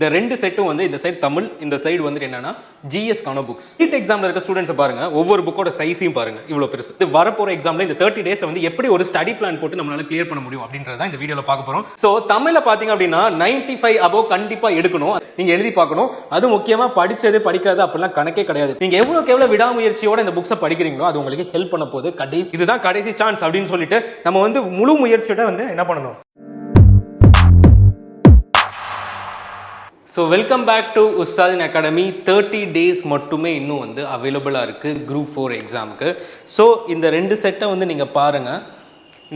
இந்த ரெண்டு செட்டும் வந்து இந்த சைடு தமிழ், இந்த சைடு வந்து என்னன்னா ஜிஎஸ் கான புக்ஸ். நீட் எக்ஸாம்ல இருக்க ஸ்டூடெண்ட்ஸ் பாருங்க, ஒவ்வொரு புக்கோட சைஸையும் பாருங்க, இவ்வளவு பெருசு. இது வரப்போற எக்ஸாம்ல இந்த 30 டேஸ் வந்து எப்படி ஒரு ஸ்டடி பிளான் போட்டு நம்மளால கிளியர் பண்ண முடியும் அப்படின்றத இந்த வீடியோல பார்க்க போறோம். சோ தமிழ்ல பாத்தீங்க அப்படின்னா 95 above கண்டிப்பா எடுக்கணும். நீங்க எழுதி பார்க்கணும். அது முக்கியமா படிச்சது படிக்காது அப்படிலாம் கணக்கே கிடையாது. நீங்க எவ்வளவுக்கு எவ்வளவு விடாமுயற்சியோட இந்த புக்ஸை படிக்கிறீங்களோ அது உங்களுக்கு ஹெல்ப் பண்ண போகுது. இதுதான் கடைசி சான்ஸ் அப்படின்னு சொல்லிட்டு நம்ம வந்து முழு முயற்சியோட வந்து என்ன பண்ணணும். ஸோ வெல்கம் பேக் டு உஸ்தாதின் அகாடமி. 30 டேஸ் மட்டுமே இன்னும் வந்து அவைலபிளாக இருக்குது குரூப் 4 எக்ஸாமுக்கு. ஸோ இந்த ரெண்டு செட்டை வந்து நீங்கள் பாருங்கள்.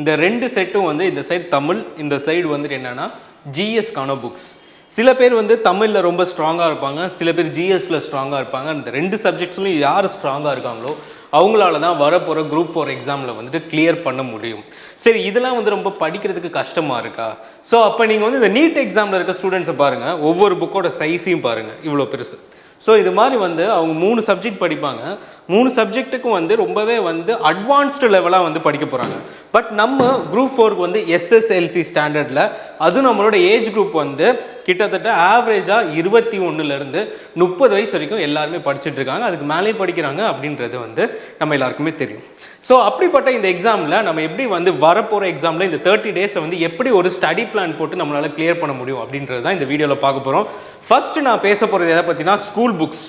இந்த ரெண்டு செட்டும் வந்து இந்த சைடு தமிழ், இந்த சைடு வந்துட்டு என்னென்னா ஜிஎஸ்கான புக்ஸ். சில பேர் வந்து தமிழில் ரொம்ப ஸ்ட்ராங்காக இருப்பாங்க, சில பேர் ஜிஎஸ்ல ஸ்ட்ராங்காக இருப்பாங்க. இந்த ரெண்டு சப்ஜெக்ட்ஸ்லையும் யார் ஸ்ட்ராங்காக இருக்காங்களோ அவங்களால தான் வரப்போகிற குரூப் 4 எக்ஸாமில் வந்துட்டு கிளியர் பண்ண முடியும். சரி, இதெல்லாம் வந்து ரொம்ப படிக்கிறதுக்கு கஷ்டமாக இருக்கா? ஸோ அப்போ நீங்கள் வந்து இந்த நீட் எக்ஸாமில் இருக்க ஸ்டூடெண்ட்ஸை பாருங்கள், ஒவ்வொரு புக்கோட சைஸையும் பாருங்கள், இவ்வளோ பெருசு. ஸோ இது மாதிரி வந்து அவங்க 3 சப்ஜெக்ட் படிப்பாங்க. 3 சப்ஜெக்ட்டுக்கும் வந்து ரொம்பவே வந்து அட்வான்ஸ்டு லெவலாக வந்து படிக்க போகிறாங்க. பட் நம்ம குரூப் 4க்கு வந்து எஸ்எஸ்எல்சி ஸ்டாண்டர்டில், அதுவும் நம்மளோட ஏஜ் குரூப் வந்து கிட்டத்தட்ட ஆவரேஜாக 21லேருந்து 30 வயசு வரைக்கும் எல்லாருமே படிச்சுட்டு இருக்காங்க. அதுக்கு மேலேயும் படிக்கிறாங்க அப்படின்றது வந்து நம்ம எல்லாருக்குமே தெரியும். ஸோ அப்படிப்பட்ட இந்த எக்ஸாமில் நம்ம எப்படி வந்து வரப்போகிற எக்ஸாமில் இந்த 30 டேஸை வந்து எப்படி ஒரு ஸ்டடி பிளான் போட்டு நம்மளால் கிளியர் பண்ண முடியும் அப்படின்றது தான் இந்த வீடியோவில் பார்க்க போகிறோம். ஃபர்ஸ்ட் நான் பேச போகிறது எதை பற்றினா ஸ்கூல் புக்ஸ்,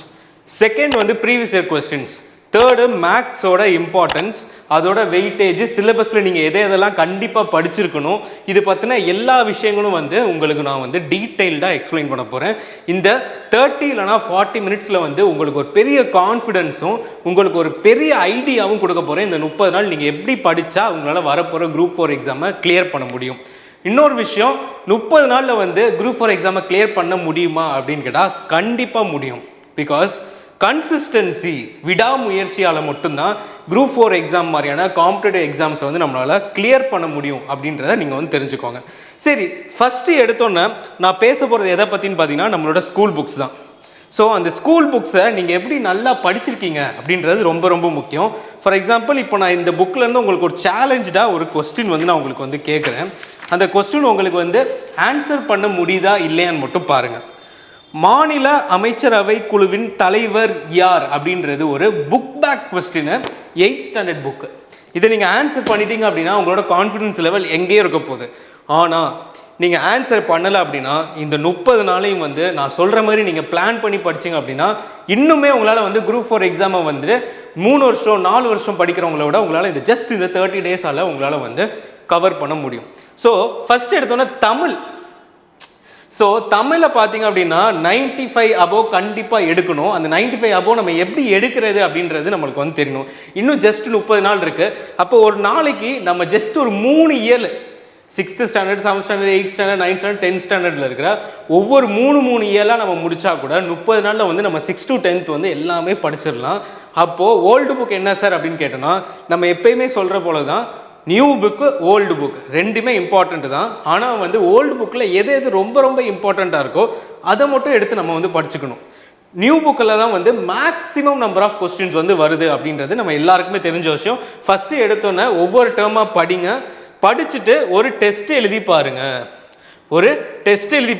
செகண்ட் வந்து ப்ரீவியஸ் இயர் கொஸ்டின்ஸ், தேர்டு மேக்ஸோட இம்பார்ட்டன்ஸ், அதோட வெயிட்டேஜ், சிலபஸில் நீங்கள் எதெல்லாம் கண்டிப்பாக படிச்சிருக்கணும், இது பற்றின எல்லா விஷயங்களும் வந்து உங்களுக்கு நான் வந்து டீட்டெயில்டாக எக்ஸ்பிளைன் பண்ண போகிறேன். இந்த 30 இல்லைனா 40 மினிட்ஸில் வந்து உங்களுக்கு ஒரு பெரிய கான்ஃபிடென்ஸும் உங்களுக்கு ஒரு பெரிய ஐடியாவும் கொடுக்க போகிறேன். இந்த 30 நாள் நீங்கள் எப்படி படித்தா உங்களால் வரப்போகிற குரூப் 4 எக்ஸாமை கிளியர் பண்ண முடியும். இன்னொரு விஷயம், 30 நாளில் வந்து குரூப் 4 எக்ஸாமை கிளியர் பண்ண முடியுமா அப்படின்னு கேட்டால் கண்டிப்பாக முடியும். பிகாஸ் கன்சிஸ்டன்சி, விடாமுயற்சியால் மட்டும்தான் குரூப் 4 எக்ஸாம் மாதிரியான காம்படிட்டிவ் எக்ஸாம்ஸை வந்து நம்மளால் கிளியர் பண்ண முடியும் அப்படின்றத நீங்கள் வந்து தெரிஞ்சுக்கோங்க. சரி, ஃபஸ்ட்டு எடுத்தோன்னே நான் பேச போகிறது எதை பற்றின்னு பார்த்தீங்கன்னா நம்மளோட ஸ்கூல் புக்ஸ் தான். ஸோ அந்த ஸ்கூல் புக்ஸை நீங்கள் எப்படி நல்லா படிச்சிருக்கீங்க அப்படின்றது ரொம்ப ரொம்ப முக்கியம். ஃபார் எக்ஸாம்பிள், இப்போ நான் இந்த புக்கிலேருந்து உங்களுக்கு ஒரு சேலஞ்சாக ஒரு கொஸ்டின் வந்து நான் உங்களுக்கு வந்து கேட்குறேன். அந்த கொஸ்டின் உங்களுக்கு வந்து ஆன்சர் பண்ண முடியுதா இல்லையான்னு மட்டும் பாருங்கள். மாநில அமைச்சரவை குழுவின் தலைவர் யார் அப்படின்றது ஒரு book back question, 8th standard book. இதை நீங்கள் ஆன்சர் பண்ணிட்டீங்க அப்படின்னா உங்களோட கான்ஃபிடன்ஸ் லெவல் எங்கேயும் இருக்க போகுது. ஆனால் நீங்கள் ஆன்சர் பண்ணலை அப்படின்னா இந்த 30 நாளையும் வந்து நான் சொல்கிற மாதிரி நீங்கள் பிளான் பண்ணி படிச்சிங்க அப்படின்னா இன்னுமே உங்களால் வந்து குரூப் 4 எக்ஸாமை வந்து 3 வருஷம் 4 வருஷம் படிக்கிறவங்கள விட உங்களால் இந்த ஜஸ்ட் இந்த 30 டேஸால் உங்களால் வந்து கவர் பண்ண முடியும். ஸோ ஃபஸ்ட் எடுத்தோன்னா தமிழ். ஸோ தமிழில் பார்த்தீங்க அப்படின்னா 95 above கண்டிப்பாக எடுக்கணும். அந்த 95 above நம்ம எப்படி எடுக்கிறது அப்படின்றது நம்மளுக்கு வந்து தெரியணும். இன்னும் ஜஸ்ட் 30 நாள் இருக்குது. அப்போ ஒரு நாளைக்கு நம்ம ஜஸ்ட் ஒரு 3 year 6th standard, 7th standard, 8th standard, 9th standard, 10th ஸ்டாண்டர்டில் இருக்கிற ஒவ்வொரு 3 இயர்லாம் நம்ம முடிச்சா கூட 30 நாளில் வந்து நம்ம 6th to 10th வந்து எல்லாமே படிச்சிடலாம். அப்போது ஓல்டு புக் என்ன சார் அப்படின்னு கேட்டோன்னா நம்ம எப்பயுமே சொல்கிற போல தான், நியூ புக்கு ஓல்டு புக் ரெண்டுமே இம்பார்ட்டண்ட்டு தான். ஆனால் வந்து ஓல்டு புக்கில் எது ரொம்ப ரொம்ப இம்பார்ட்டண்ட்டாக இருக்கோ அதை மட்டும் எடுத்து நம்ம வந்து படிச்சுக்கணும். நியூ புக்கில் தான் வந்து மேக்ஸிமம் நம்பர் ஆஃப் கொஸ்டின்ஸ் வந்து வருது அப்படின்றது நம்ம எல்லாருக்குமே தெரிஞ்ச விஷயம். ஃபஸ்ட்டு எடுத்தோன்னே ஒவ்வொரு டேர்மாக படிங்க. படிச்சுட்டு ஒரு டெஸ்ட் எழுதி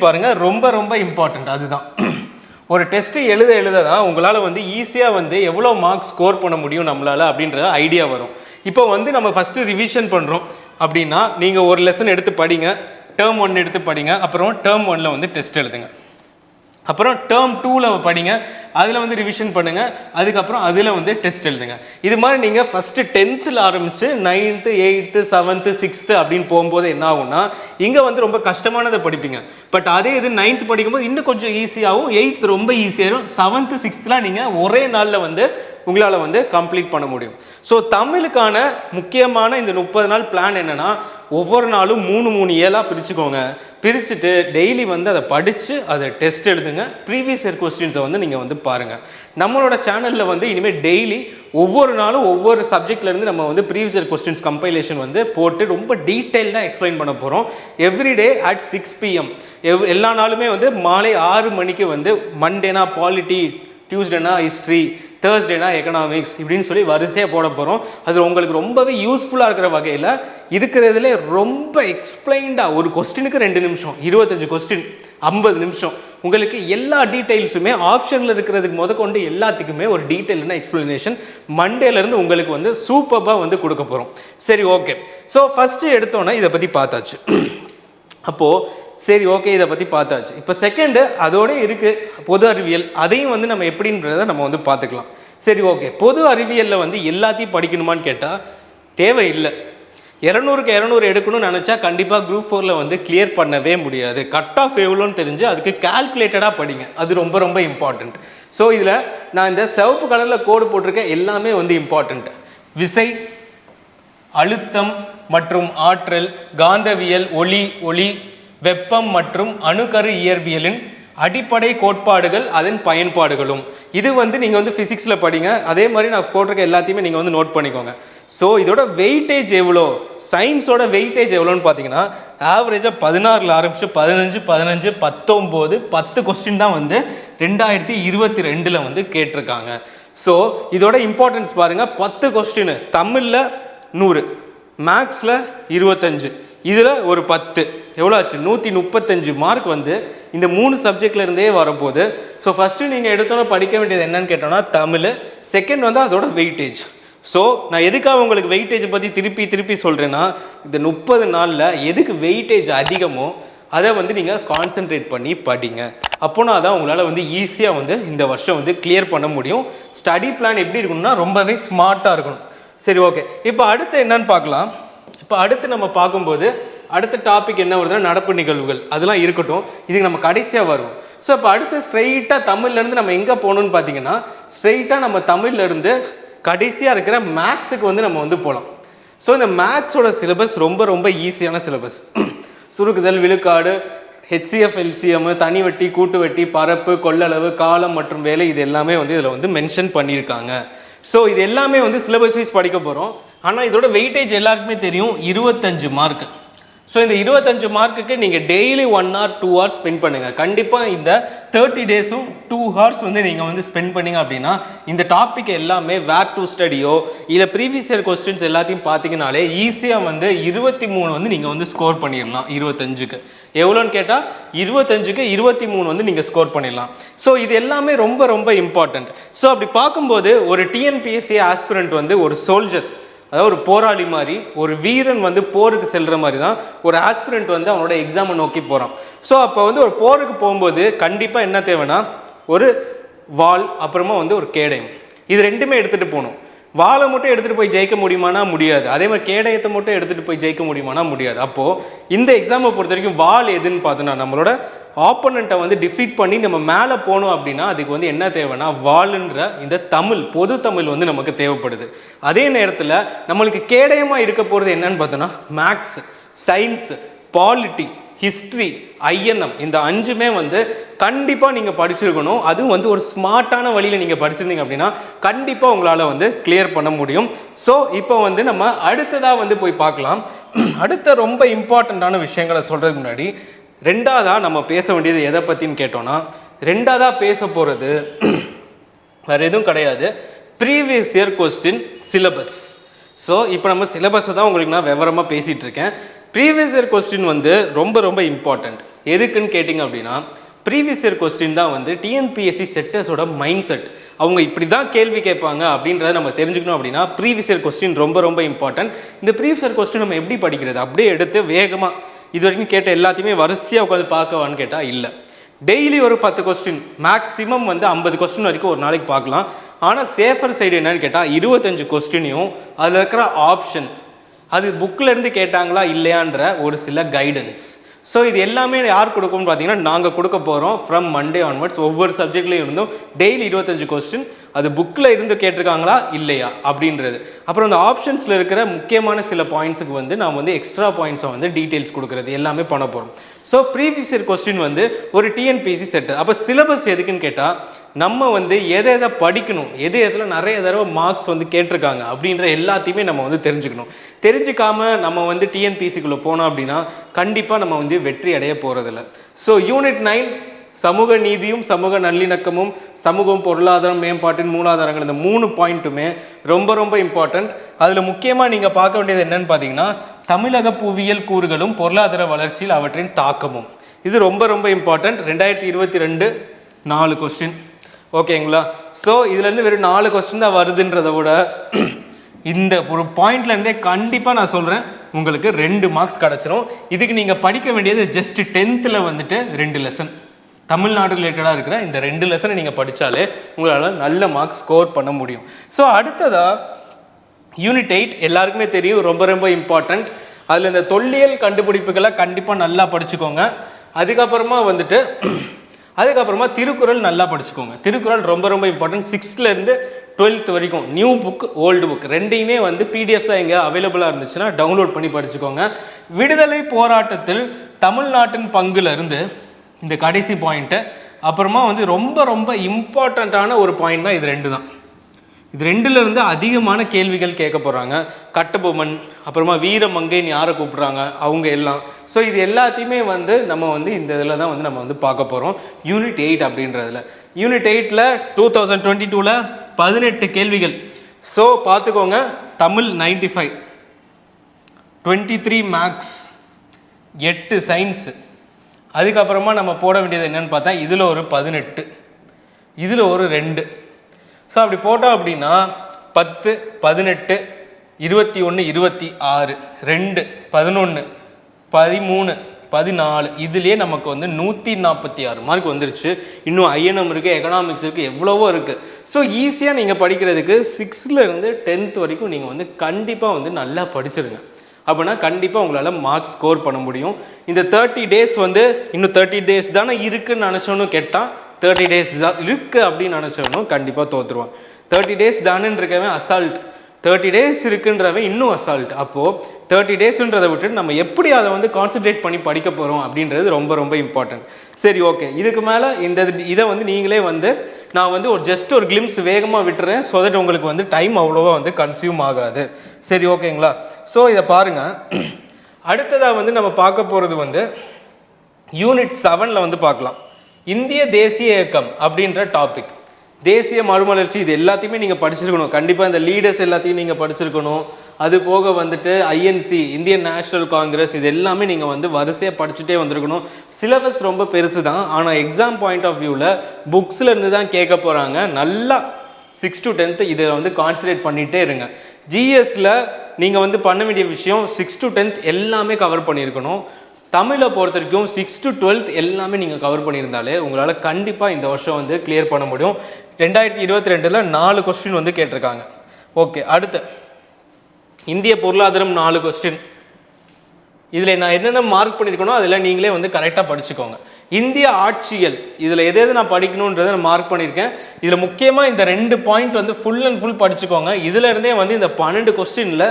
பாருங்கள். ரொம்ப ரொம்ப இம்பார்ட்டண்ட் அதுதான். ஒரு டெஸ்ட்டு எழுத தான் உங்களால் வந்து ஈஸியாக வந்து எவ்வளோ மார்க்ஸ் ஸ்கோர் பண்ண முடியும் நம்மளால் அப்படின்ற ஐடியா வரும். இப்போ வந்து நம்ம ஃபஸ்ட்டு ரிவிஷன் பண்ணுறோம் அப்படின்னா நீங்கள் ஒரு லெசன் எடுத்து படிங்க, டேர்ம் 1 எடுத்து படிங்க, அப்புறம் டேர்ம் 1ல் வந்து டெஸ்ட் எழுதுங்க, அப்புறம் டேர்ம் 2ல் படிங்க, அதில் வந்து ரிவிஷன் பண்ணுங்கள், அதுக்கப்புறம் அதில் வந்து டெஸ்ட் எழுதுங்க. இது மாதிரி நீங்கள் ஃபஸ்ட்டு 10th ஆரம்பித்து 9th 8th 7th 6th அப்படின்னு போகும்போது என்ன ஆகும்னா இங்கே வந்து ரொம்ப கஷ்டமானதை படிப்பீங்க. பட் அதே இது 9th படிக்கும்போது இன்னும் கொஞ்சம் ஈஸியாகவும், 8th ரொம்ப ஈஸியாகவும், 7th 6thலாம் நீங்கள் ஒரே நாளில் வந்து உங்களால் வந்து கம்ப்ளீட் பண்ண முடியும். ஸோ தமிழுக்கான முக்கியமான இந்த 30 நாள் பிளான் என்னென்னா, ஒவ்வொரு நாளும் 3 இயலாக பிரிச்சுக்கோங்க. பிரிச்சுட்டு டெய்லி வந்து அதை படித்து அதை டெஸ்ட் எழுதுங்க. ப்ரீவியஸ் இயர் கொஸ்டின்ஸை வந்து நீங்கள் வந்து பாருங்கள். நம்மளோட சேனலில் வந்து இனிமேல் டெய்லி ஒவ்வொரு நாளும் ஒவ்வொரு சப்ஜெக்ட்லேருந்து நம்ம வந்து ப்ரீவியஸ் இயர் கொஸ்டின்ஸ் கம்பைலேஷன் வந்து போட்டு ரொம்ப டீட்டெயில்டாக எக்ஸ்பிளைன் பண்ண போகிறோம். Everyday at 6 PM. எல்லா நாளுமே வந்து மாலை 6 மணிக்கு வந்து மண்டேனா பாலிட்டி, டியூஸ்டேனா ஹிஸ்ட்ரி, தேர்ஸ்டேனா எக்கனாமிக்ஸ் இப்படின்னு சொல்லி வரிசையாக போட போகிறோம். அது உங்களுக்கு ரொம்பவே யூஸ்ஃபுல்லாக இருக்கிற வகையில் இருக்கிறதுலே ரொம்ப எக்ஸ்பிளைன்டாக ஒரு கொஸ்டினுக்கு 2 நிமிஷம், 25 கொஸ்டின் 50 நிமிஷம் உங்களுக்கு எல்லா டீட்டெயில்ஸுமே ஆப்ஷனில் இருக்கிறதுக்கு முதற்கொண்டு எல்லாத்துக்குமே ஒரு டீட்டெயிலான எக்ஸ்பிளனேஷன் மண்டேலேருந்து உங்களுக்கு வந்து சூப்பராக வந்து கொடுக்க போகிறோம். சரி, ஓகே. ஸோ ஃபஸ்ட்டு எடுத்தோன்னே இதை பற்றி பார்த்தாச்சு. அப்போது சரி, ஓகே, இதை பற்றி பார்த்தாச்சு. இப்போ செகண்டு அதோடய இருக்குது பொது அறிவியல். அதையும் வந்து நம்ம எப்படின்றத நம்ம வந்து பார்த்துக்கலாம். சரி, ஓகே. பொது அறிவியலில் வந்து எல்லாத்தையும் படிக்கணுமான்னு கேட்டால் தேவையில்லை. 200க்கு 200 எடுக்கணும்னு நினச்சா கண்டிப்பாக குரூப் 4 வந்து கிளியர் பண்ணவே முடியாது. கட் ஆஃப் எவ்வளோன்னு தெரிஞ்சு அதுக்கு கால்குலேட்டடாக படிங்க. அது ரொம்ப ரொம்ப இம்பார்ட்டண்ட். ஸோ இதில் நான் இந்த சிவப்பு கலரில் கோடு போட்டிருக்கேன், எல்லாமே வந்து இம்பார்ட்டண்ட். விசை, அழுத்தம் மற்றும் ஆற்றல், காந்தவியல், ஒளி, வெப்பம் மற்றும் அணுக்கரு இயற்பியலின் அடிப்படை கோட்பாடுகள், அதன் பயன்பாடுகளும். இது வந்து நீங்கள் வந்து ஃபிசிக்ஸில் படிங்க. அதே மாதிரி நான் போட்டிருக்க எல்லாத்தையுமே நீங்கள் வந்து நோட் பண்ணிக்கோங்க. ஸோ இதோட வெயிட்டேஜ் எவ்வளோ, சயின்ஸோட வெயிட்டேஜ் எவ்வளோன்னு பார்த்தீங்கன்னா ஆவரேஜாக 16 ஆரம்பிச்சு 15, 19, 10 கொஸ்டின் தான் வந்து 2022 வந்து கேட்டிருக்காங்க. ஸோ இதோட இம்பார்ட்டன்ஸ் பாருங்கள். 10 கொஸ்டின், தமிழில் 100, மேக்ஸில் 25, இதில் ஒரு 10, எவ்வளோ ஆச்சு? 135 மார்க் வந்து இந்த 3 சப்ஜெக்ட்லேருந்தே வரப்போகுது. ஸோ ஃபஸ்ட்டு நீங்கள் எடுத்தோன்னே படிக்க வேண்டியது என்னன்னு கேட்டோன்னா தமிழ், செகண்ட் வந்து அதோட வெயிட்டேஜ். ஸோ நான் எதுக்காக உங்களுக்கு வெயிட்டேஜை பற்றி திருப்பி சொல்கிறேன்னா, இந்த 30 நாளில் எதுக்கு வெயிட்டேஜ் அதிகமோ அதை வந்து நீங்கள் கான்சென்ட்ரேட் பண்ணி படிங்க. அப்போனா தான் உங்களால் வந்து ஈஸியாக வந்து இந்த வருஷம் வந்து கிளியர் பண்ண முடியும். ஸ்டடி பிளான் எப்படி இருக்கணும்னா ரொம்பவே ஸ்மார்ட்டாக இருக்கணும். சரி, ஓகே. இப்போ அடுத்து என்னன்னு பார்க்கலாம். இப்போ அடுத்து நம்ம பார்க்கும்போது அடுத்த டாபிக் என்ன வருதுன்னா நடப்பு நிகழ்வுகள். அதெல்லாம் இருக்கட்டும், இதுக்கு நம்ம கடைசியாக வருவோம். ஸோ இப்போ அடுத்து ஸ்ட்ரெயிட்டாக தமிழ்லேருந்து நம்ம எங்கே போகணுன்னு பார்த்தீங்கன்னா, ஸ்ட்ரெயிட்டாக நம்ம தமிழ்லேருந்து கடைசியாக இருக்கிற மேக்ஸுக்கு வந்து நம்ம வந்து போகலாம். ஸோ இந்த மேக்ஸோட சிலபஸ் ரொம்ப ரொம்ப ஈஸியான சிலபஸ். சுருக்குதல், விழுக்காடு, ஹெச்சிஎஃப், எல்சிஎம், தனி வட்டி, கூட்டு வட்டி, பரப்பு, கொள்ளளவு, காலம் மற்றும் வேலை, இது எல்லாமே வந்து இதில் வந்து மென்ஷன் பண்ணியிருக்காங்க. ஸோ இது எல்லாமே வந்து சிலபஸ் வைஸ் படிக்க போகிறோம். ஆனால் இதோட வெயிட்டேஜ் எல்லாருக்குமே தெரியும், 25 மார்க். ஸோ இந்த 25 மார்க்குக்கு நீங்கள் டெய்லி 1 hour 2 hours ஸ்பெண்ட் பண்ணுங்கள். கண்டிப்பாக இந்த 30 டேஸும் 2 hours வந்து நீங்கள் வந்து ஸ்பெண்ட் பண்ணிங்க அப்படின்னா இந்த டாபிக் எல்லாமே வேர் டு ஸ்டடியோ இல்லை ப்ரீவியஸ் இயர் கொஸ்டின்ஸ் எல்லாத்தையும் பார்த்தீங்கனாலே ஈஸியாக வந்து 23 வந்து நீங்கள் வந்து ஸ்கோர் பண்ணிடலாம். 25க்கு எவ்வளோன்னு கேட்டால் 25க்கு 23 வந்து நீங்கள் ஸ்கோர் பண்ணிடலாம். ஸோ இது எல்லாமே ரொம்ப ரொம்ப இம்பார்ட்டண்ட். ஸோ அப்படி பார்க்கும்போது ஒரு டிஎன்பிஎஸ்சி ஆஸ்பிரண்ட் வந்து ஒரு சோல்ஜர், அதாவது ஒரு போராளி மாதிரி, ஒரு வீரன் வந்து போருக்கு செல்கிற மாதிரி தான் ஒரு ஆஸ்பிரண்ட் வந்து அவனோட எக்ஸாமை நோக்கி போகிறான். ஸோ அப்போ வந்து ஒரு போருக்கு போகும்போது கண்டிப்பாக என்ன தேவைன்னா ஒரு வாள், அப்புறமா வந்து ஒரு கேடயம், இது ரெண்டுமே எடுத்துகிட்டு போகணும். வாளை மட்டும் எடுத்துகிட்டு போய் ஜெயிக்க முடியுமானா முடியாது. அதே மாதிரி கேடயத்தை மட்டும் எடுத்துகிட்டு போய் ஜெயிக்க முடியுமானா முடியாது. அப்போது இந்த எக்ஸாமை பொறுத்த வரைக்கும் வாள் எதுன்னு பார்த்தோன்னா நம்மளோட ஆப்போனண்ட்டை வந்து டிஃபீட் பண்ணி நம்ம மேலே போகணும் அப்படின்னா அதுக்கு வந்து என்ன தேவைன்னா வாளுன்ற இந்த தமிழ், பொது தமிழ் வந்து நமக்கு தேவைப்படுது. அதே நேரத்தில் நம்மளுக்கு கேடயமாக இருக்க போகிறது என்னன்னு பார்த்தோன்னா maths, science, polity, history, INM, இந்த 5மே வந்து கண்டிப்பாக நீங்கள் படிச்சிருக்கணும். அதுவும் வந்து ஒரு ஸ்மார்ட்டான வழியில் நீங்கள் படிச்சிருந்தீங்க அப்படின்னா கண்டிப்பாக உங்களால் வந்து கிளியர் பண்ண முடியும். ஸோ இப்போ வந்து நம்ம அடுத்ததாக வந்து போய் பார்க்கலாம். அடுத்த ரொம்ப இம்பார்ட்டண்ட்டான விஷயங்களை சொல்கிறதுக்கு முன்னாடி ரெண்டாவதாக நம்ம பேச வேண்டியது எதை பற்றின்னு கேட்டோன்னா, ரெண்டாவதாக பேச போகிறது வேறு எதுவும் கிடையாது, previous year question syllabus. So இப்போ நம்ம சிலபஸை தான் உங்களுக்கு நான் விவரமாக பேசிகிட்டு இருக்கேன். ப்ரீவியஸ் இயர் கொஸ்டின் வந்து ரொம்ப ரொம்ப இம்பார்ட்டண்ட். எதுக்குன்னு கேட்டிங்க அப்படின்னா ப்ரீவியஸ் இயர் கொஸ்டின் தான் வந்து டிஎன்பிஎஸ்சி செட்டர்ஸோட மைண்ட் செட். அவங்க இப்படி தான் கேள்வி கேட்பாங்க அப்படின்றத நம்ம தெரிஞ்சுக்கணும். அப்படின்னா ப்ரீவியஸ் இயர் கொஸ்டின் ரொம்ப ரொம்ப இம்பார்ட்டன்ட். இந்த ப்ரீவியஸ் இயர் கொஸ்டின் நம்ம எப்படி படிக்கிறது? அப்படியே எடுத்து வேகமாக இது வரைக்கும் கேட்ட எல்லாத்தையுமே வரிசையாக உட்காந்து பார்க்கவான்னு கேட்டால் இல்லை. டெய்லி ஒரு 10 கொஸ்டின், மேக்ஸிமம் வந்து 50 கொஸ்டின் வரைக்கும் ஒரு நாளைக்கு பார்க்கலாம். ஆனால் சேஃபர் சைடு என்னன்னு கேட்டால் 25 கொஸ்டினையும் அதில் இருக்கிற ஆப்ஷன், அது புக்கில் இருந்து கேட்டாங்களா இல்லையான்ற ஒரு சில கைடன்ஸ். ஸோ இது எல்லாமே யார் கொடுக்கும்னு பார்த்தீங்கன்னா நாங்கள் கொடுக்க போகிறோம். ஃப்ரம் மண்டே ஆன்வர்ட்ஸ் ஒவ்வொரு சப்ஜெக்ட்லேயும் இருந்தும் டெய்லி 25 கொஸ்டின், அது புக்கில் இருந்து கேட்டிருக்காங்களா இல்லையா அப்படின்றது. அப்புறம் அந்த ஆப்ஷன்ஸில் இருக்கிற முக்கியமான சில பாயிண்ட்ஸுக்கு வந்து நாம் வந்து எக்ஸ்ட்ரா பாயிண்ட்ஸை வந்து டீட்டெயில்ஸ் கொடுக்குறது எல்லாமே பண்ண போகிறோம். ஸோ ப்ரீவியஸ் இயர் கொஸ்டின் வந்து ஒரு டிஎன்பிஎஸ்சி செட்டர். அப்போ சிலபஸ் எதுக்குன்னு கேட்டால் நம்ம வந்து எதை படிக்கணும், எதில் நிறைய தடவை மார்க்ஸ் வந்து கேட்டிருக்காங்க அப்படின்ற எல்லாத்தையுமே நம்ம வந்து தெரிஞ்சுக்கணும். தெரிஞ்சுக்காம நம்ம வந்து டிஎன்பிஎஸ்சிக்குள்ளே போனோம் அப்படின்னா கண்டிப்பாக நம்ம வந்து வெற்றி அடைய போகிறதில்ல. ஸோ யூனிட் 9 சமூக நீதியும் சமூக நல்லிணக்கமும் சமூகம் பொருளாதாரம் மேம்பாட்டின் மூலாதாரங்கள், இந்த 3 பாயிண்ட்டுமே ரொம்ப ரொம்ப இம்பார்ட்டண்ட். அதில் முக்கியமாக நீங்கள் பார்க்க வேண்டியது என்னன்னு பார்த்தீங்கன்னா தமிழக புவியியல் கூறுகளும் பொருளாதார வளர்ச்சியில் அவற்றின் தாக்கமும். இது ரொம்ப ரொம்ப இம்பார்ட்டண்ட். 2022 4 கொஸ்டின். ஓகேங்களா? ஸோ இதுலேருந்து வெறும் 4 கொஸ்டின் தான் வருதுன்றதை விட இந்த ஒரு பாயிண்ட்லேருந்தே கண்டிப்பாக நான் சொல்கிறேன் உங்களுக்கு 2 மார்க்ஸ் கிடச்சிரும். இதுக்கு நீங்கள் படிக்க வேண்டியது ஜஸ்ட் 10th வந்துட்டு 2 லெசன் தமிழ்நாடு ரிலேட்டடாக இருக்கிற இந்த 2 லெசனை நீங்கள் படித்தாலே உங்களால் நல்ல மார்க்ஸ் ஸ்கோர் பண்ண முடியும். ஸோ அடுத்ததாக யூனிட் 8 எல்லாருக்குமே தெரியும், ரொம்ப ரொம்ப இம்பார்ட்டண்ட். அதில் இந்த தொல்லியல் கண்டுபிடிப்புகளை கண்டிப்பாக நல்லா படிச்சுக்கோங்க. அதுக்கப்புறமா திருக்குறள் நல்லா படிச்சுக்கோங்க. திருக்குறள் ரொம்ப ரொம்ப இம்பார்ட்டன்ட். 6th to 12th வரைக்கும் நியூ புக் ஓல்டு புக் ரெண்டையுமே பிடிஎஃப்ஸாக எங்கே அவைலபிளாக இருந்துச்சுன்னா டவுன்லோட் பண்ணி படிச்சுக்கோங்க. விடுதலை போராட்டத்தில் தமிழ்நாட்டின் பங்குலேருந்து இந்த கடைசி பாயிண்ட்டு, அப்புறமா ரொம்ப ரொம்ப இம்பார்ட்டண்ட்டான ஒரு பாயிண்ட் தான் இது 2 தான். இது 2லேருந்து அதிகமான கேள்விகள் கேட்க போகிறாங்க. கட்டபொம்மன், அப்புறமா வீரமங்கைன்னு யாரை கூப்பிட்றாங்க அவங்க எல்லாம். ஸோ இது எல்லாத்தையுமே நம்ம இந்த இதில் தான் நம்ம பார்க்க போகிறோம் யூனிட் 8 அப்படின்றதுல. யூனிட் 8ல் 2022ல் 18 கேள்விகள். ஸோ பார்த்துக்கோங்க. Tamil 95, 23 maths, 8 science. அதுக்கப்புறமா நம்ம போட வேண்டியது என்னென்னு பார்த்தா இதில் ஒரு 18, இதில் ஒரு 2. ஸோ அப்படி போட்டோம் அப்படின்னா 10, 18, 21, 26, 2, 11, 13, 14 இதுலேயே நமக்கு 146 மார்க் வந்துருச்சு. இன்னும் ஐஎன்எம் இருக்குது, எக்கனாமிக்ஸ் இருக்குது, எவ்வளவோ இருக்குது. ஸோ ஈஸியாக நீங்கள் படிக்கிறதுக்கு 6th to 10th வரைக்கும் நீங்கள் கண்டிப்பாக நல்லா படிச்சிருங்க. அப்படின்னா கண்டிப்பாக உங்களால் மார்க்ஸ் ஸ்கோர் பண்ண முடியும். இந்த 30 days இன்னும் 30 days தானே இருக்குதுன்னு நினச்சோன்னு கேட்டால் 30 days தான் இருக்குது அப்படின்னு நினச்சவனும் கண்டிப்பாக தோற்றுருவான். 30 days தானேன்னு இருக்கவன் அசால்ட், 30 days இருக்குன்றவன் இன்னும் அசால்ட். அப்போது 30 daysன்றதை விட்டுட்டு நம்ம எப்படி அதை கான்சன்ட்ரேட் பண்ணி படிக்க போகிறோம் அப்படின்றது ரொம்ப ரொம்ப இம்பார்ட்டன்ட். சரி, ஓகே. இதுக்கு மேலே இதை நீங்களே நான் ஒரு ஜஸ்ட் ஒரு கிளிம்ஸ் வேகமாக விட்டுறேன். ஸோ தட் உங்களுக்கு டைம் அவ்வளோவா கன்சியூம் ஆகாது. சரி, ஓகேங்களா? ஸோ இதை பாருங்கள். அடுத்ததாக நம்ம பார்க்க போகிறது யூனிட் 7ல் பார்க்கலாம். இந்திய தேசிய இயக்கம் அப்படின்ற டாபிக். தேசிய மறுமலர்ச்சி இது எல்லாத்தையுமே நீங்கள் படிச்சிருக்கணும். கண்டிப்பாக இந்த லீடர்ஸ் எல்லாத்தையும் நீங்கள் படிச்சிருக்கணும். அது போக ஐஎன்சி, இந்தியன் நேஷனல் காங்கிரஸ், இது எல்லாமே நீங்கள் வரிசையாக படிச்சுட்டே வந்திருக்கணும். சிலபஸ் ரொம்ப பெருசு தான், ஆனால் எக்ஸாம் பாயிண்ட் ஆஃப் வியூவில் புக்ஸில் இருந்து தான் கேட்க போகிறாங்க. நல்லா 6th to 10th இதை கான்சன்ட்ரேட் பண்ணிகிட்டே இருங்க. ஜிஎஸ்ல நீங்கள் பண்ண வேண்டிய விஷயம் 6th to 10th எல்லாமே கவர் பண்ணியிருக்கணும். தமிழை பொறுத்த வரைக்கும் 6th to 12th எல்லாமே நீங்கள் கவர் பண்ணியிருந்தாலே உங்களால் கண்டிப்பாக இந்த வருஷம் கிளியர் பண்ண முடியும். 2022ல் 4 கொஸ்டின் கேட்டிருக்காங்க. ஓகே, அடுத்து இந்திய பொருளாதாரம் 4 கொஸ்டின். இதில் நான் என்னென்ன மார்க் பண்ணியிருக்கணும் அதில் நீங்களே கரெக்டாக படிச்சுக்கோங்க. இந்திய ஆட்சியல் இதில் எது நான் படிக்கணுன்றதை நான் மார்க் பண்ணியிருக்கேன். இதில் முக்கியமாக இந்த 2 பாயிண்ட் ஃபுல் அண்ட் ஃபுல் படிச்சுக்கோங்க. இதிலேருந்தே இந்த 12 கொஸ்டினில்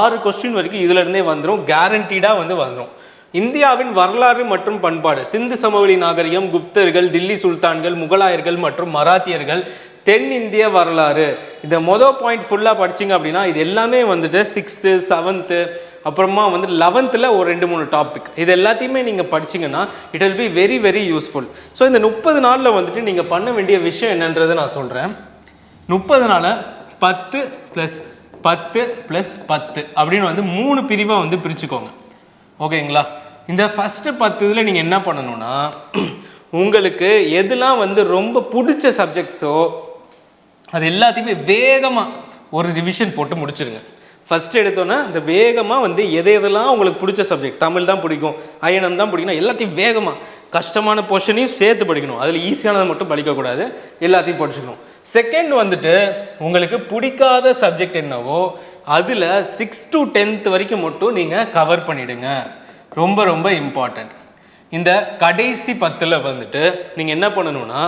6 கொஸ்டின் வரைக்கும் இதிலேருந்தே வந்துடும், கேரண்டீடாக வந்துடும். இந்தியாவின் வரலாறு மற்றும் பண்பாடு, சிந்து சமவெளி நாகரிகம், குப்தர்கள், தில்லி சுல்தான்கள், முகலாயர்கள் மற்றும் மராத்தியர்கள், தென்னிந்திய வரலாறு. இந்த பாயிண்ட் ஃபுல்லாக படிச்சிங்க அப்படின்னா இது எல்லாமே 6th, 7th, அப்புறமா 11th ஒரு 2-3 டாபிக். இது எல்லாத்தையுமே நீங்கள் படிச்சிங்கன்னா it will be very very useful. So இந்த 30 நாளில் நீங்கள் பண்ண வேண்டிய விஷயம் என்னன்றதை நான் சொல்கிறேன். 30 நாளை 10 + 10 + 10 அப்படின்னு 3 பிரிவாக பிரிச்சுக்கோங்க. ஓகேங்களா? இந்த ஃபஸ்ட்டு 10 இதில் நீங்கள் என்ன பண்ணணும்னா உங்களுக்கு எதெல்லாம் ரொம்ப பிடிச்ச சப்ஜெக்ட்ஸோ அது எல்லாத்தையுமே வேகமாக ஒரு ரிவிஷன் போட்டு முடிச்சிருங்க. ஃபஸ்ட்டு எடுத்தோன்னா இந்த வேகமாக எதெல்லாம் உங்களுக்கு பிடிச்ச சப்ஜெக்ட், தமிழ் தான் பிடிக்கும், ஐஎன்எம் தான் பிடிக்கணும், எல்லாத்தையும் வேகமாக கஷ்டமான போர்ஷனையும் சேர்த்து படிக்கணும். அதில் ஈஸியானதை மட்டும் படிக்கக்கூடாது, எல்லாத்தையும் படிச்சுக்கணும். செகண்ட் உங்களுக்கு பிடிக்காத சப்ஜெக்ட் என்னவோ அதில் 6th to 10th வரைக்கும் மட்டும் நீங்கள் கவர் பண்ணிவிடுங்க. ரொம்ப ரொம்ப இம்பார்ட்டண்ட். இந்த கடைசி 10ல் நீங்கள் என்ன பண்ணணும்னா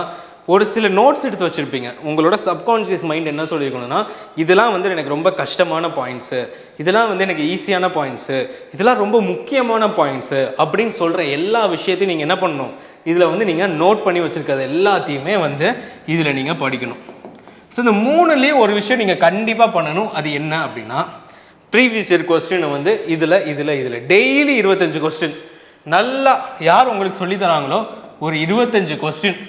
ஒரு சில நோட்ஸ் எடுத்து வச்சுருப்பீங்க. உங்களோட சப்கான்ஷியஸ் மைண்ட் என்ன சொல்லியிருக்கணும்னா இதெல்லாம் எனக்கு ரொம்ப கஷ்டமான பாயிண்ட்ஸு, இதெல்லாம் எனக்கு ஈஸியான பாயிண்ட்ஸு, இதெல்லாம் ரொம்ப முக்கியமான பாயிண்ட்ஸு அப்படின்னு சொல்கிற எல்லா விஷயத்தையும் நீங்கள் என்ன பண்ணணும், இதில் நீங்கள் நோட் பண்ணி வச்சுருக்கிறது எல்லாத்தையுமே இதில் நீங்கள் படிக்கணும். ஸோ இந்த 3லேயும் ஒரு விஷயம் நீங்கள் கண்டிப்பாக பண்ணணும். அது என்ன அப்படின்னா ப்ரீவியஸ் இயர் கொஸ்டினை இதில் டெய்லி 25 கொஸ்டின் நல்லா யார் உங்களுக்கு சொல்லித்தராங்களோ ஒரு 25 கொஸ்டின்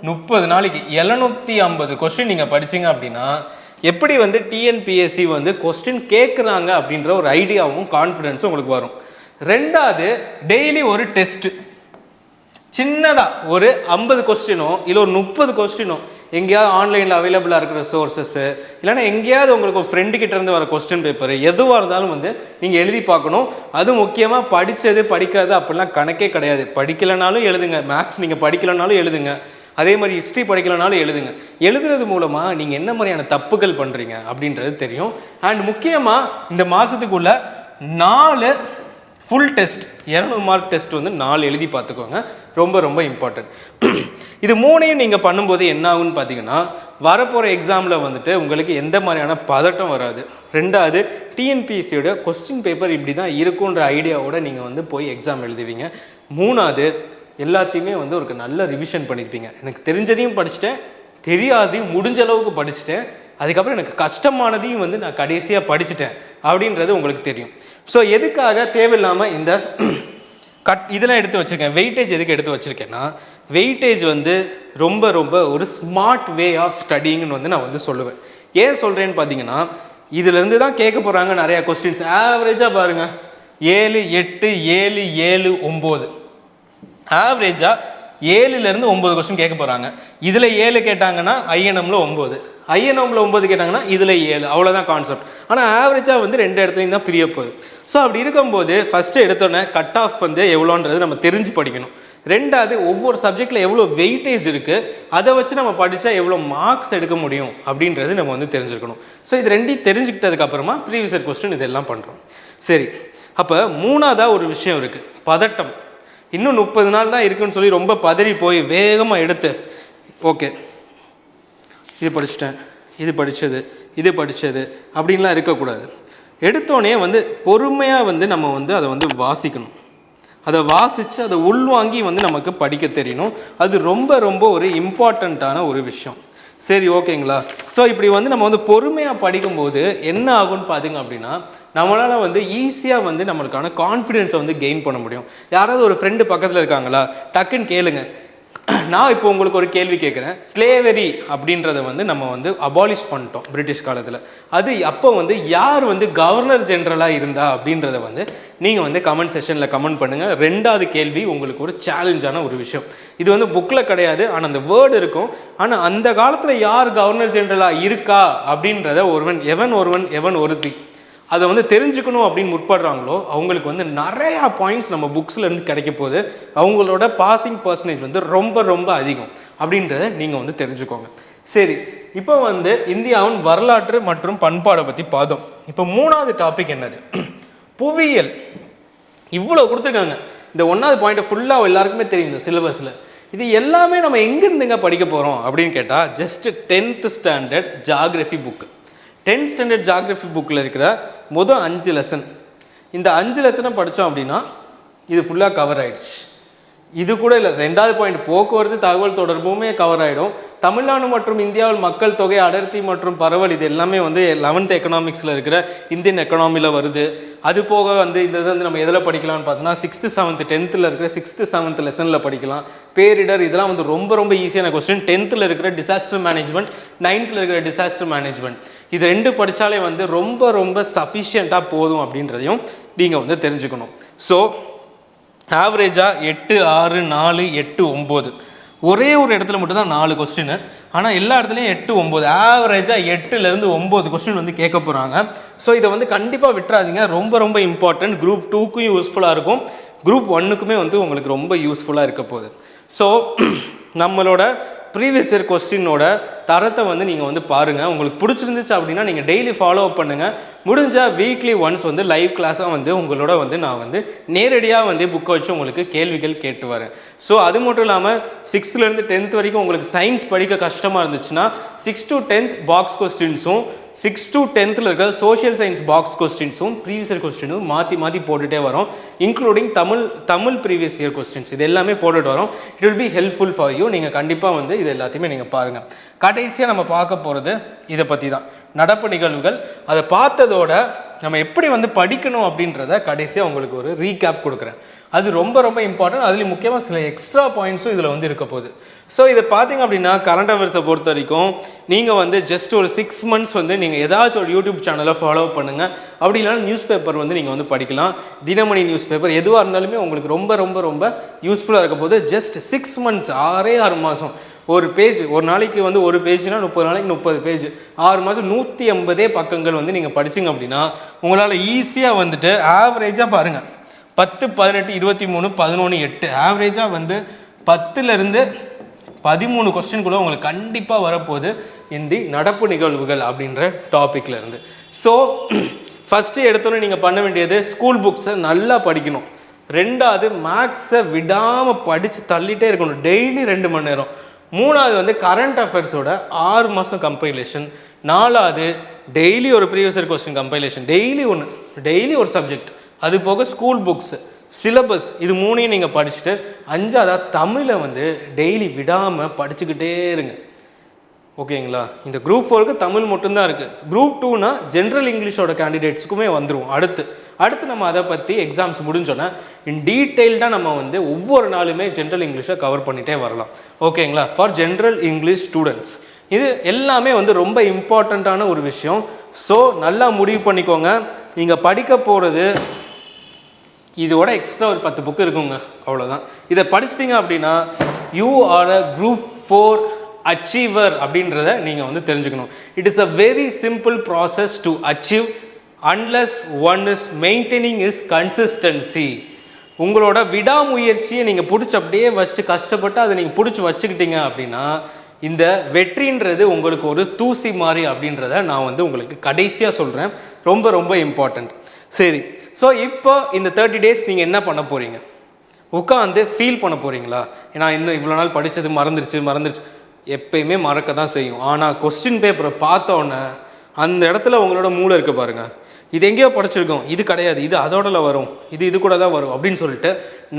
30 நாளைக்கு 750 கொஸ்டின் நீங்கள் படிச்சிங்க அப்படின்னா எப்படி டிஎன்பிஎஸ்சி கொஸ்டின் கேட்குறாங்க அப்படின்ற ஒரு ஐடியாவும் கான்ஃபிடென்ஸும் உங்களுக்கு வரும். ரெண்டாவது, டெய்லி ஒரு டெஸ்ட்டு. சின்னதாக ஒரு 50 கொஸ்டினோ இல்லை ஒரு 30 கொஸ்டினோ எங்கேயாவது ஆன்லைனில் அவைலபிளாக இருக்கிற சோர்ஸஸ்ஸு இல்லைன்னா எங்கேயாவது உங்களுக்கு ஒரு ஃப்ரெண்டு கிட்டேருந்து வர கொஸ்டின் பேப்பர் எதுவாக இருந்தாலும் வந்து நீங்கள் எழுதி பார்க்கணும். அது முக்கியமாக படித்தது படிக்காது அப்படிலாம் கணக்கே கிடையாது. படிக்கலைனாலும் எழுதுங்க, மேக்ஸ் நீங்கள் படிக்கலைனாலும் எழுதுங்க, அதே மாதிரி ஹிஸ்ட்ரி படிக்கலைனாலும் எழுதுங்க. எழுதுறது மூலமாக நீங்கள் என்ன மாதிரியான தப்புகள் பண்ணுறீங்க அப்படின்றது தெரியும். அண்ட் முக்கியமாக இந்த மாதத்துக்குள்ள 4 ஃபுல் டெஸ்ட் 200 மார்க் டெஸ்ட் வந்து 4 எழுதி பார்த்துக்கோங்க. ரொம்ப ரொம்ப இம்பார்ட்டன்ட். இது 3ஐயும் நீங்கள் பண்ணும்போது என்ன ஆகுன்னு பார்த்தீங்கன்னா வரப்போகிற எக்ஸாமில் வந்துட்டு உங்களுக்கு எந்த மாதிரியான பதட்டம் வராது. 2வது டிஎன்பிஎஸ்சியோட கொஸ்டின் பேப்பர் இப்படி தான் இருக்குன்ற ஐடியாவோட நீங்கள் வந்து போய் எக்ஸாம் எழுதுவீங்க. 3வது எல்லாத்தையுமே வந்து ஒரு நல்ல ரிவிஷன் பண்ணியிருப்பீங்க. எனக்கு தெரிஞ்சதையும் படிச்சுட்டேன், தெரியாதையும் முடிஞ்ச அளவுக்கு படிச்சுட்டேன், அதுக்கப்புறம் எனக்கு கஷ்டமானதையும் வந்து நான் கடைசியாக படிச்சுட்டேன் அப்படின்றது உங்களுக்கு தெரியும். ஸோ எதுக்காக தேவையில்லாமல் இந்த இதெல்லாம் எடுத்து வச்சுருக்கேன். வெயிட்டேஜ் எதுக்கு எடுத்து வச்சுருக்கேன்னா வெயிட்டேஜ் வந்து ரொம்ப ரொம்ப ஒரு ஸ்மார்ட் வே ஆஃப் ஸ்டடிங்னு வந்து நான் வந்து சொல்லுவேன். ஏன் சொல்கிறேன்னு பார்த்தீங்கன்னா இதுலேருந்து தான் கேட்க போகிறாங்க நிறையா கொஸ்டின்ஸ். ஆவரேஜாக பாருங்கள் 7, 8, 7, 7, 9 ஆவரேஜாக 7லேருந்து 9 கொஸ்டின் கேட்க போகிறாங்க. இதில் 7 கேட்டாங்கன்னா ஐஎன்எம்ல 9, ஐஎன்எம்ல 9 கேட்டாங்கன்னா இதில் 7, அவ்வளோதான் கான்செப்ட். ஆனால் ஆவரேஜாக வந்து 2 இடத்துலையும் தான் பிரிய போகுது. ஸோ அப்படி இருக்கும்போது ஃபஸ்ட்டு எடுத்தோன்னே கட் ஆஃப் வந்து எவ்வளோன்றது நம்ம தெரிஞ்சு படிக்கணும். 2வது ஒவ்வொரு சப்ஜெக்டில் எவ்வளோ வெயிட்டேஜ் இருக்குது, அதை வச்சு நம்ம படித்தா எவ்வளோ மார்க்ஸ் எடுக்க முடியும் அப்படின்றது நம்ம வந்து தெரிஞ்சுக்கணும். ஸோ இது 2ஐயும் தெரிஞ்சுக்கிட்டதுக்கப்புறமா ப்ரீவியஸ் இயர் கொஸ்டின் இதெல்லாம் பண்ணுறோம். சரி, அப்போ 3வதாக ஒரு விஷயம் இருக்குது, பதட்டம். இன்னும் 30 நாள் தான் இருக்குன்னு சொல்லி ரொம்ப பதறி போய் வேகமாக எடுத்து ஓகே இது படிச்சுட்டேன், இது படித்தது அப்படின்லாம் இருக்கக்கூடாது. எடுத்தோடனே வந்து பொறுமையாக வந்து நம்ம வந்து அதை வந்து வாசிக்கணும். அதை வாசித்து அதை உள்வாங்கி வந்து நமக்கு படிக்க தெரியணும். அது ரொம்ப ரொம்ப ஒரு இம்பார்ட்டண்ட்டான ஒரு விஷயம். சரி, ஓகேங்களா? ஸோ இப்படி வந்து நம்ம வந்து பொறுமையாக படிக்கும்போது என்ன ஆகும்னு பார்த்தீங்க அப்படின்னா நம்மளால் வந்து ஈஸியாக வந்து நம்மளுக்கான கான்ஃபிடென்ஸை வந்து கெயின் பண்ண முடியும். யாராவது ஒரு ஃப்ரெண்டு பக்கத்தில் இருக்காங்களா, டக்குன்னு கேளுங்க. நான் இப்போ உங்களுக்கு ஒரு கேள்வி கேட்குறேன். ஸ்லேவரி அப்படின்றத வந்து நம்ம வந்து அபாலிஷ் பண்ணிட்டோம் பிரிட்டிஷ் காலத்தில். அது அப்போ வந்து யார் வந்து கவர்னர் ஜெனரலாக இருந்தா அப்படின்றத வந்து நீங்கள் வந்து கமெண்ட் செஷனில் கமெண்ட் பண்ணுங்கள். 2வது கேள்வி உங்களுக்கு ஒரு சேலஞ்சான ஒரு விஷயம். இது வந்து புக்கில் கிடையாது, ஆனால் அந்த வேர்டு இருக்கும். ஆனால் அந்த காலத்தில் யார் கவர்னர் ஜெனரலாக இருக்கா அப்படின்றத எவன் ஒருத்தி அதை வந்து தெரிஞ்சுக்கணும் அப்படின்னு முற்படுறாங்களோ அவங்களுக்கு வந்து நிறையா பாயிண்ட்ஸ் நம்ம புக்ஸ்லேருந்து கிடைக்க போகுது. அவங்களோட பாசிங் பர்சன்டேஜ் வந்து ரொம்ப ரொம்ப அதிகம் அப்படின்றத நீங்கள் வந்து தெரிஞ்சுக்கோங்க. சரி, இப்போ வந்து இந்தியாவின் வரலாற்று மற்றும் பண்பாடை பற்றி பார்த்தோம். இப்போ 3வது டாபிக் என்னது? புவியியல். இவ்வளோ கொடுத்துருக்காங்க. இந்த 1வது பாயிண்ட்டை ஃபுல்லாக எல்லாருக்குமே தெரியும் இந்த சிலபஸில். இது எல்லாமே நம்ம எங்கேருந்துங்க படிக்க போகிறோம் அப்படின்னு கேட்டால் just 10th standard geography book. 10th standard geography புக்கில் இருக்கிற மொதல் 5 லெசன், இந்த 5 லெசனை படித்தோம் அப்படின்னா இது ஃபுல்லாக கவர் ஆகிடுச்சு. இது கூட இல்லை, 2வது பாயிண்ட் போக்குவரத்து தகவல் தொடர்புமே கவர் ஆகிடும். தமிழ்நாடு மற்றும் இந்தியாவில் மக்கள் தொகை அடர்த்தி மற்றும் பரவல் இது எல்லாமே வந்து 11th எக்கனாமிக்ஸில் இருக்கிற இந்தியன் எக்கனாமியில் வருது. அது போக வந்து இந்த வந்து நம்ம எதில் படிக்கலாம்னு பார்த்தோன்னா 6th 7th 10th இருக்கிற 6th 7th லெசனில் படிக்கலாம். பேரிடர் இதெல்லாம் வந்து ரொம்ப ரொம்ப ஈஸியான கொஸ்டின். 10th இருக்கிற டிசாஸ்டர் மேனேஜ்மெண்ட், 9th இருக்கிற டிசாஸ்டர் மேனேஜ்மெண்ட், இது 2 படித்தாலே வந்து ரொம்ப ரொம்ப சஃபிஷியண்ட்டாக போதும் அப்படின்றதையும் நீங்கள் வந்து தெரிஞ்சுக்கணும். ஸோ ஆவரேஜாக 8, 6, 4, 8, 9 ஒரே ஒரு இடத்துல மட்டும்தான் 4 கொஸ்டின். ஆனால் எல்லா இடத்துலையும் 8, 9 ஆவரேஜாக 8லேருந்து 9 கொஸ்டின் வந்து கேட்க போகிறாங்க. ஸோ இதை வந்து கண்டிப்பாக விட்டுறாதீங்க. ரொம்ப ரொம்ப இம்பார்ட்டன்ட். குரூப் 2க்கும் யூஸ்ஃபுல்லாக இருக்கும், குரூப் 1க்குமே வந்து உங்களுக்கு ரொம்ப யூஸ்ஃபுல்லாக இருக்க போகுது. ஸோ நம்மளோட ப்ரீவியஸ் இயர் கொஸ்டினோட தரத்தை வந்து நீங்கள் வந்து பாருங்கள். உங்களுக்கு பிடிச்சிருந்துச்சு அப்படின்னா நீங்கள் டெய்லி ஃபாலோ அப் பண்ணுங்கள். முடிஞ்சால் வீக்லி ஒன்ஸ் வந்து லைவ் கிளாஸாக வந்து உங்களோட வந்து நான் வந்து நேரடியாக வந்து புக்கை வச்சு உங்களுக்கு கேள்விகள் கேட்டு வரேன். ஸோ அது மட்டும் இல்லாமல் 6th 10th வரைக்கும் உங்களுக்கு சயின்ஸ் படிக்க கஷ்டமாக இருந்துச்சுன்னா 6th to 10th box கொஸ்டின்ஸும் 6th to 10th இருக்கிற சோஷியல் சயின்ஸ் பாக்ஸ் கொஸ்டின்ஸும் ப்ரீவியஸ் இயர் கொஸ்டினும் மாற்றி போட்டுகிட்டே வரோம். Including Tamil previous year questions இது எல்லாமே போட்டுட்டு வரோம். It will be helpful for you. நீங்கள் கண்டிப்பாக வந்து இது எல்லாத்தையுமே நீங்கள் பாருங்கள். கடைசியாக நம்ம பார்க்க போகிறது இதை பற்றி தான், நடப்பு நிகழ்வுகள். அதை பார்த்ததோட நம்ம எப்படி வந்து படிக்கணும் அப்படின்றத கடைசியாக உங்களுக்கு ஒரு ரீகேப் கொடுக்குறேன். அது ரொம்ப ரொம்ப இம்பார்ட்டன்ட். அதுலேயும் முக்கியமாக சில எக்ஸ்ட்ரா பாயிண்ட்ஸும் இதில் வந்து இருக்க போகுது. ஸோ இதை பார்த்தீங்க அப்படின்னா கரண்ட் அஃபேர்ஸை பொறுத்த வரைக்கும் நீங்கள் வந்து ஜஸ்ட் ஒரு 6 months வந்து நீங்கள் ஏதாச்சும் ஒரு யூடியூப் சேனலை ஃபாலோ பண்ணுங்கள். அப்படி இல்லைனா நியூஸ் பேப்பர் வந்து நீங்கள் வந்து படிக்கலாம். தினமணி நியூஸ் பேப்பர் எதுவாக இருந்தாலுமே உங்களுக்கு ரொம்ப ரொம்ப ரொம்ப யூஸ்ஃபுல்லாக இருக்க போது. ஜஸ்ட் 6 months 6 மாதம் ஒரு பேஜ், ஒரு நாளைக்கு வந்து ஒரு பேஜ்னா 30 நாளைக்கு 30 பேஜ், 6 மாதம் 180 பக்கங்கள் வந்து நீங்கள் படிச்சிங்க அப்படின்னா உங்களால் ஈஸியாக வந்துட்டு ஆவரேஜாக பாருங்கள் 10, 18, 23, 11, 8 ஆவரேஜாக வந்து 10லேருந்து 13 கொஸ்டின் உங்களுக்கு கண்டிப்பாக வரப்போகுது இந்த நடப்பு நிகழ்வுகள் அப்படின்ற டாப்பிக்கில் இருந்து. ஸோ ஃபஸ்ட்டு எடுத்தோன்னே நீங்கள் பண்ண வேண்டியது ஸ்கூல் புக்ஸை நல்லா படிக்கணும். 2வது மேக்ஸை விடாமல் படித்து தள்ளிட்டே இருக்கணும், டெய்லி 2 மணி நேரம். 3வது வந்து கரண்ட் அஃபேர்ஸோட 6 மாதம் கம்பைலேஷன். 4வது டெய்லி ஒரு previous year question compilation, daily ஒன்று, டெய்லி ஒரு சப்ஜெக்ட். அது போக ஸ்கூல் புக்ஸு, சிலபஸ், இது 3ஐயும் நீங்கள் படிச்சுட்டு 5வது தமிழை வந்து டெய்லி விடாமல் படிச்சுக்கிட்டே இருங்க. ஓகேங்களா? இந்த குரூப் 4க்கு தமிழ் மட்டும்தான் இருக்குது. குரூப் 2னா ஜென்ரல் இங்கிலீஷோட கேண்டிடேட்ஸுக்குமே வந்துடும். அடுத்து நம்ம அதை பற்றி எக்ஸாம்ஸ் முடிஞ்சோன்னா இன் டீட்டெயில்டாக நம்ம வந்து ஒவ்வொரு நாளுமே ஜென்ரல் இங்கிலீஷை கவர் பண்ணிகிட்டே வரலாம். ஓகேங்களா? ஃபார் ஜென்ரல் இங்கிலீஷ் ஸ்டூடெண்ட்ஸ் இது எல்லாமே வந்து ரொம்ப இம்பார்ட்டண்ட்டான ஒரு விஷயம். ஸோ நல்லா முடிவு பண்ணிக்கோங்க. நீங்கள் படிக்க போகிறது இதோட எக்ஸ்ட்ரா ஒரு 10 புக்கு இருக்குங்க, அவ்வளோதான். இதை படிச்சிட்டிங்க அப்படின்னா you are a group 4 achiever அப்படின்றத நீங்கள் வந்து தெரிஞ்சுக்கணும். It is a very simple process to achieve unless one is maintaining is consistency. உங்களோட விடாமுயற்சியை நீங்கள் பிடிச்சி அப்படியே வச்சு கஷ்டப்பட்டு அதை நீங்கள் பிடிச்சி வச்சுக்கிட்டீங்க அப்படின்னா இந்த வெற்றின்றது உங்களுக்கு ஒரு தூசி மாதிரி அப்படின்றத நான் வந்து உங்களுக்கு கடைசியாக சொல்கிறேன். ரொம்ப ரொம்ப இம்பார்ட்டண்ட். சரி, ஸோ இப்போ இந்த 30 days நீங்கள் என்ன பண்ண போகிறீங்க? உட்காந்து ஃபீல் பண்ண போகிறீங்களா? ஏன்னா இன்னும் இவ்வளோ நாள் படித்தது மறந்துருச்சு. எப்பயுமே மறக்க தான் செய்யும். ஆனால் கொஸ்டின் பேப்பரை பார்த்தோன்னே அந்த இடத்துல உங்களோட மூளை இருக்குது பாருங்கள், இது எங்கேயோ படிச்சிருக்கோம், இது கிடையாது, இது அதோடல வரும், இது கூட தான் வரும் அப்படின்னு சொல்லிட்டு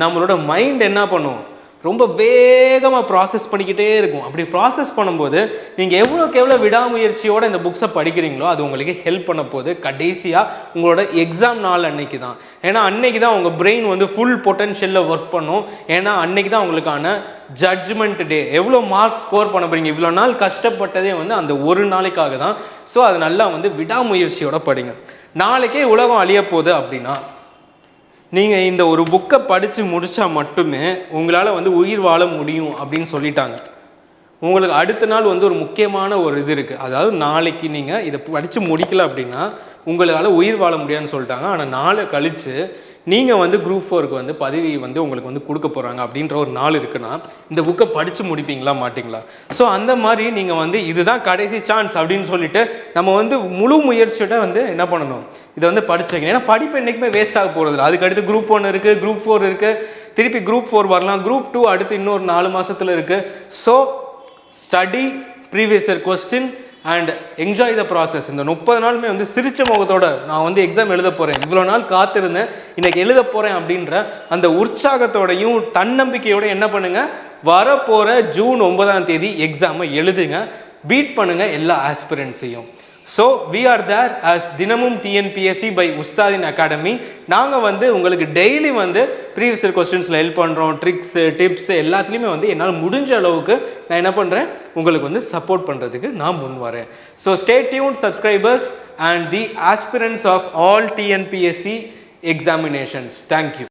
நம்மளோட மைண்ட் என்ன பண்ணும், ரொம்ப வேகமாக ப்ராசஸ் பண்ணிக்கிட்டே இருக்கும். அப்படி ப்ராசஸ் பண்ணும்போது நீங்கள் எவ்வளோக்கு எவ்வளோ விடாமுயற்சியோடு இந்த புக்ஸை படிக்கிறீங்களோ அது உங்களுக்கு ஹெல்ப் பண்ண போது கடைசியாக உங்களோட எக்ஸாம் நாள் அன்னைக்கு தான். ஏன்னா அன்னைக்கு தான் உங்கள் பிரெயின் வந்து ஃபுல் பொட்டன்ஷியலில் ஒர்க் பண்ணும். ஏன்னா அன்னைக்கு தான் உங்களுக்கான ஜட்ஜ்மெண்ட் டே. எவ்வளோ மார்க் ஸ்கோர் பண்ண போகிறீங்க, இவ்வளோ நாள் கஷ்டப்பட்டதே வந்து அந்த ஒரு நாளைக்காக தான். ஸோ அது நல்லா வந்து விடாமுயற்சியோட படிங்க. நாளைக்கே உலகம் அழிய போகுது அப்படின்னா நீங்கள் இந்த ஒரு புக்கை படித்து முடித்தா மட்டுமே உங்களால் வந்து உயிர் வாழ முடியும் அப்படின்னு சொல்லிட்டாங்க. உங்களுக்கு அடுத்த நாள் வந்து ஒரு முக்கியமான ஒரு இது இருக்குது. அதாவது நாளைக்கு நீங்கள் இதை படித்து முடிக்கல அப்படின்னா உங்களால் உயிர் வாழ முடியாதுன்னு சொல்லிட்டாங்க. ஆனால் நாளை கழித்து நீங்கள் வந்து குரூப் 4க்கு வந்து பதவி வந்து உங்களுக்கு வந்து கொடுக்க போகிறாங்க அப்படின்ற ஒரு நாள் இருக்குன்னா இந்த புக்கை படித்து முடிப்பீங்களா மாட்டிங்களா? ஸோ அந்த மாதிரி நீங்கள் வந்து இதுதான் கடைசி சான்ஸ் அப்படின்னு சொல்லிட்டு நம்ம வந்து முழு முயற்சியோட வந்து என்ன பண்ணணும், இதை வந்து படிச்சு வைக்கணும். ஏன்னா படிப்பு என்றைக்குமே வேஸ்ட் ஆக போகிறதில்ல. அதுக்கு அடுத்து குரூப் 1 இருக்குது, குரூப் 4 இருக்குது, திருப்பி குரூப் 4 வரலாம், குரூப் 2 அடுத்து இன்னொரு 4 மாதத்தில் இருக்குது. So study previous year question and enjoy the process. இந்த 30 நாளுமே வந்து சிரிச்ச முகத்தோட நான் வந்து எக்ஸாம் எழுத போகிறேன், இவ்வளோ நாள் காத்திருந்தேன், இன்றைக்கி எழுத போகிறேன் அப்படின்ற அந்த உற்சாகத்தோடையும் தன்னம்பிக்கையோட என்ன பண்ணுங்கள், வரப்போகிற ஜூன் 9ஆம் தேதி எக்ஸாமை எழுதுங்க, பீட் பண்ணுங்கள் எல்லா ஆஸ்பிரன்ஸையும். So we are there as தினமும் டிஎன்பிஎஸ்சி பை உஸ்தாதின் அகாடமி. நாங்கள் வந்து உங்களுக்கு டெய்லி வந்து ப்ரீவியஸ் இயர் கொஸ்டின்ஸில் ஹெல்ப் பண்ணுறோம், ட்ரிக்ஸு டிப்ஸு எல்லாத்துலேயுமே வந்து என்னால் முடிஞ்ச அளவுக்கு நான் என்ன பண்ணுறேன், உங்களுக்கு வந்து சப்போர்ட் பண்ணுறதுக்கு நான் முன் வரேன். So stay tune subscribers and the aspirants of all TNPSC examinations. Thank you.